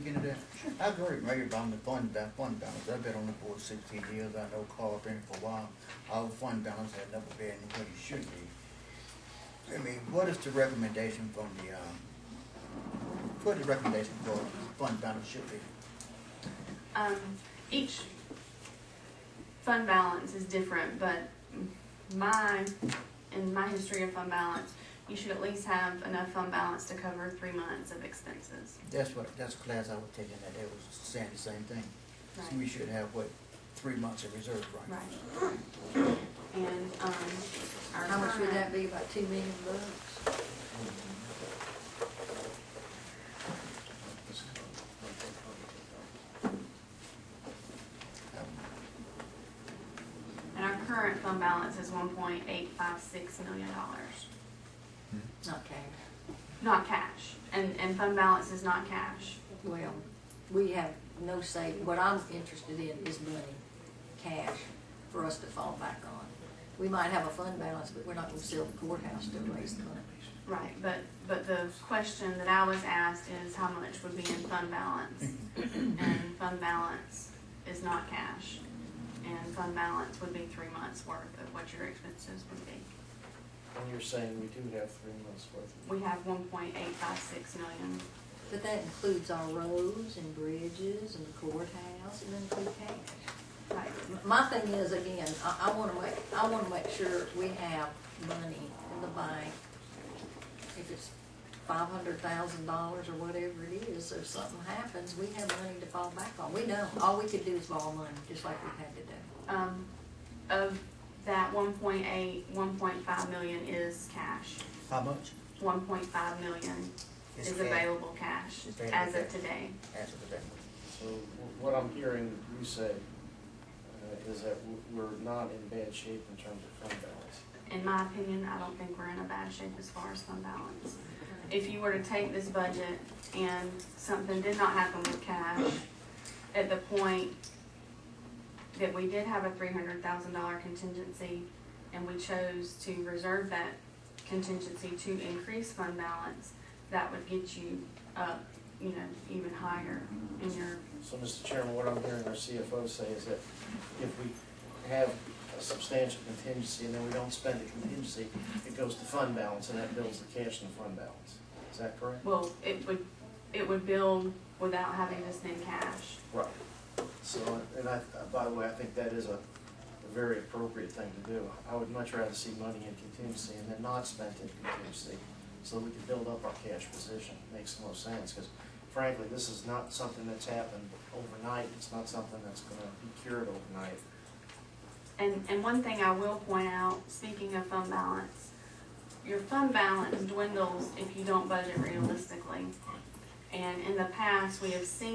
get into that? I agree, Mayor, about the fund balance. I've been on the board 16 years. I know Carl been for a while. Our fund balance has never been where it should be. I mean, what is the recommendation from the, what is the recommendation for fund balance should be? Each fund balance is different, but in my history of fund balance, you should at least have enough fund balance to cover 3 months of expenses. That's a class I was taking that they was saying the same thing. Right. So we should have, what, 3 months of reserve, right? Right. And, our How much would current- that be, about $2 million? And our current fund balance is $1.856 million. Not cash. Not cash. And fund balance is not cash. Well, we have no say, what I'm interested in is money, cash, for us to fall back on. We might have a fund balance, but we're not gonna sell the courthouse to raise the money. Right, but the question that I was asked is how much would be in fund balance? And fund balance is not cash. And fund balance would be 3 months worth of what your expenses would be. And you're saying we do have 3 months worth of. We have 1.856 million. But that includes our roads and bridges and the courthouse, and include cash. Right. My thing is, again, I wanna make sure we have money in the bank. If it's $500,000 or whatever it is, if something happens, we have money to fall back on. We don't. All we could do is borrow money, just like we've had to do. Of that 1.5 million is cash. How much? 1.5 million Is is cash. available cash Is available as of cash. today. As of today. So what I'm hearing you say is that we're not in bad shape in terms of fund balance. In my opinion, I don't think we're in a bad shape as far as fund balance. If you were to take this budget and something did not happen with cash, at the point that we did have a $300,000 contingency and we chose to reserve that contingency to increase fund balance, that would get you up, even higher in your. So, Mr. Chairman, what I'm hearing our CFO say is that if we have a substantial contingency and then we don't spend the contingency, it goes to fund balance and that builds the cash in the fund balance. Is that correct? Well, it would build without having to spend cash. Right. So, and by the way, I think that is a very appropriate thing to do. I would much rather see money in contingency and then not spent in contingency so we can build up our cash position. It makes the most sense because frankly, this is not something that's happened overnight. It's not something that's going to be cured overnight. And one thing I will point out, speaking of fund balance, your fund balance dwindles if you don't budget realistically. And in the past, we have seen